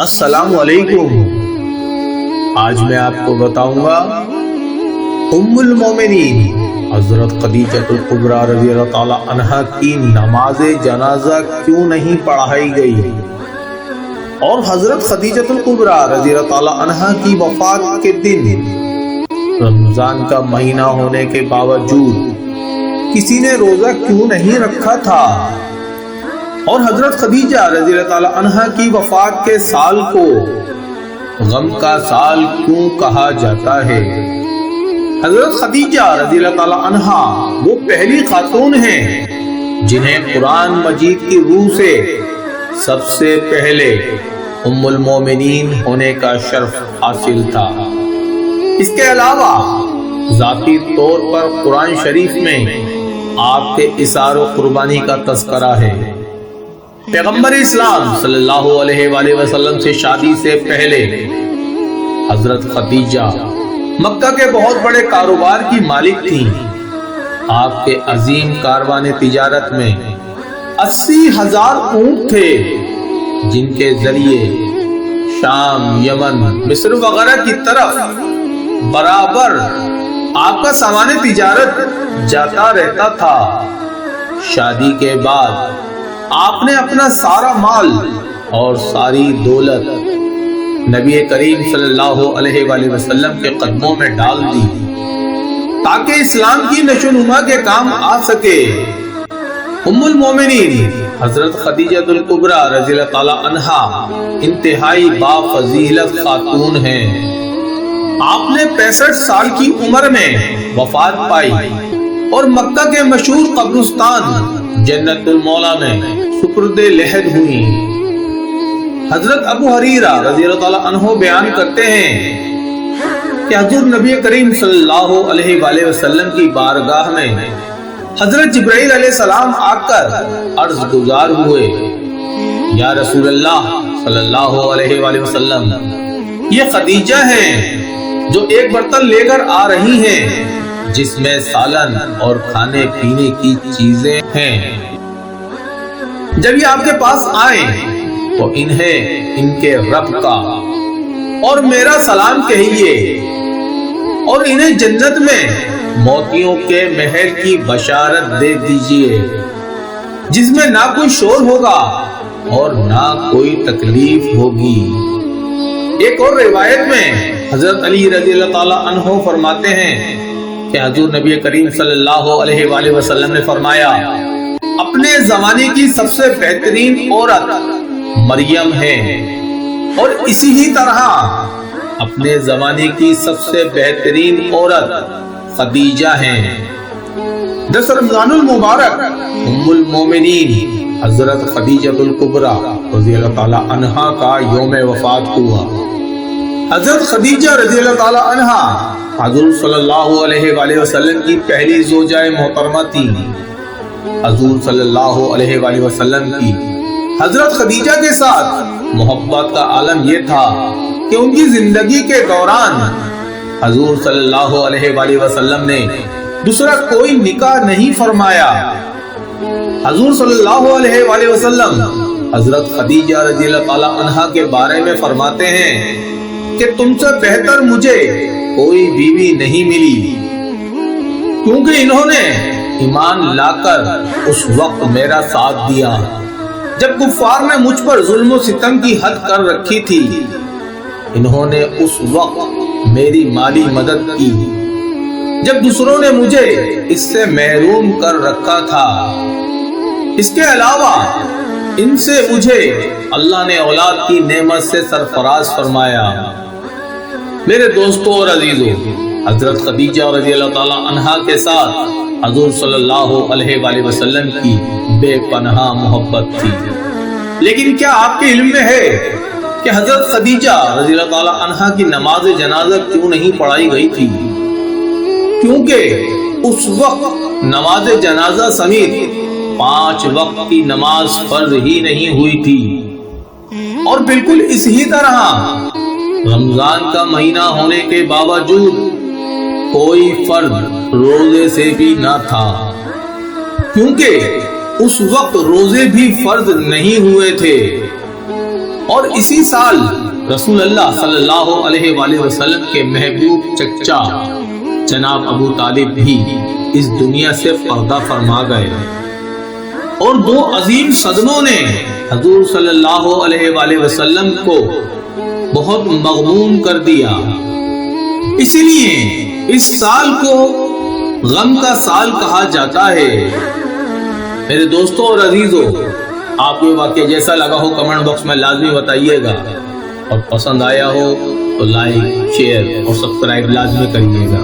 السلام علیکم۔ آج میں آپ کو بتاؤں گا ام المومنین حضرت خدیجہ الکبریٰ رضی اللہ تعالی عنہا کی نماز جنازہ کیوں نہیں پڑھائی گئی، اور حضرت خدیجہ الکبریٰ رضی اللہ تعالی عنہا کی وفات کے دن رمضان کا مہینہ ہونے کے باوجود کسی نے روزہ کیوں نہیں رکھا تھا، اور حضرت خدیجہ رضی اللہ تعالی عنہا کی وفات کے سال کو غم کا سال کیوں کہا جاتا ہے۔ حضرت خدیجہ رضی اللہ تعالی عنہا وہ پہلی خاتون ہیں جنہیں قرآن مجید کی روح سے سب سے پہلے ام المومنین ہونے کا شرف حاصل تھا۔ اس کے علاوہ ذاتی طور پر قرآن شریف میں آپ کے اثار و قربانی کا تذکرہ ہے۔ پیغمبر اسلام صلی اللہ علیہ وآلہ وسلم سے شادی سے پہلے حضرت خدیجہ مکہ کے بہت بڑے کاروبار کی مالک تھیں۔ آپ کے عظیم کاروان تجارت میں 80,000 اونٹ تھے، جن کے ذریعے شام، یمن، مصر وغیرہ کی طرف برابر آپ کا سامان تجارت جاتا رہتا تھا۔ شادی کے بعد آپ نے اپنا سارا مال اور ساری دولت نبی کریم صلی اللہ علیہ وآلہ وسلم کے قدموں میں ڈال دی تاکہ اسلام کی نشو نما کے کام آ سکے۔ ام المومنین حضرت خدیجہ الکبریٰ رضی اللہ تعالی عنہا انتہائی بافضیلت خاتون ہیں۔ آپ نے 65 سال کی عمر میں وفات پائی اور مکہ کے مشہور قبرستان جنت المولا میں سپرد لحد ہوئی۔ حضرت ابو ہریرہ رضی اللہ تعالی عنہ بیان کرتے ہیں کہ حضور نبی کریم صلی اللہ علیہ وآلہ وسلم کی بارگاہ میں حضرت جبرائیل علیہ السلام آ کر عرض گزار ہوئے، یا رسول اللہ صلی اللہ علیہ وآلہ وسلم، یہ خدیجہ ہیں جو ایک برتن لے کر آ رہی ہیں جس میں سالن اور کھانے پینے کی چیزیں ہیں۔ جب یہ آپ کے پاس آئیں تو انہیں ان کے رب کا اور میرا سلام کہیے، اور انہیں جنت میں موتیوں کے محل کی بشارت دے دیجئے جس میں نہ کوئی شور ہوگا اور نہ کوئی تکلیف ہوگی۔ ایک اور روایت میں حضرت علی رضی اللہ تعالی عنہ فرماتے ہیں کہ حضور نبی کریم صلی اللہ علیہ وآلہ وسلم نے فرمایا، اپنے زمانے کی سب سے بہترین عورت مریم ہے، اور اسی ہی طرح اپنے زمانے کی سب سے بہترین عورت خدیجہ ہیں۔ 10 رمضان المبارک ام المومنین حضرت خدیجہ الکبریٰ رضی اللہ تعالی عنہا کا یوم وفات ہوا۔ حضرت خدیجہ رضی اللہ تعالی عنہا حضور صلی اللہ علیہ وآلہ وسلم کی پہلی زوجہ محترمہ تھی۔ حضور صلی اللہ علیہ وآلہ وسلم کی حضرت خدیجہ کے ساتھ محبت کا عالم یہ تھا کہ ان کی زندگی کے دوران حضور صلی اللہ علیہ وآلہ وسلم نے دوسرا کوئی نکاح نہیں فرمایا۔ حضور صلی اللہ علیہ وآلہ وسلم حضرت خدیجہ رضی اللہ تعالی عنہا کے بارے میں فرماتے ہیں کہ تم سے بہتر مجھے کوئی بیوی نہیں ملی، کیونکہ انہوں نے ایمان لا کر اس وقت میرا ساتھ دیا جب کفار نے مجھ پر ظلم و ستم کی حد کر رکھی تھی۔ انہوں نے اس وقت میری مالی مدد کی جب دوسروں نے مجھے اس سے محروم کر رکھا تھا۔ اس کے علاوہ ان سے مجھے اللہ نے اولاد کی نعمت سے سرفراز فرمایا۔ میرے دوستوں اور عزیزوں، حضرت خدیجہ رضی اللہ تعالی عنہا کے ساتھ حضور صلی اللہ علیہ وآلہ وسلم کی بے پناہ محبت تھی، لیکن کیا آپ کے علم میں ہے کہ حضرت خدیجہ رضی اللہ تعالی عنہا کی نماز جنازہ کیوں نہیں پڑھائی گئی تھی؟ کیونکہ اس وقت نماز جنازہ سمیت 5 وقت کی نماز فرض ہی نہیں ہوئی تھی، اور بالکل اسی طرح رمضان کا مہینہ ہونے کے باوجود کوئی فرد روزے سے بھی نہ تھا، کیونکہ اس وقت روزے بھی فرض نہیں ہوئے تھے۔ اور اسی سال رسول اللہ صلی اللہ علیہ وآلہ وسلم کے محبوب چچا جناب ابو طالب بھی اس دنیا سے پردہ فرما گئے، اور دو عظیم صدموں نے حضور صلی اللہ علیہ وآلہ وسلم کو بہت مغموم کر دیا۔ اسی لیے اس سال کو غم کا سال کہا جاتا ہے۔ میرے دوستوں اور عزیزوں، آپ کو واقعہ جیسا لگا ہو کمنٹ باکس میں لازمی بتائیے گا، اور پسند آیا ہو تو لائک، شیئر اور سبسکرائب لازمی کریے گا۔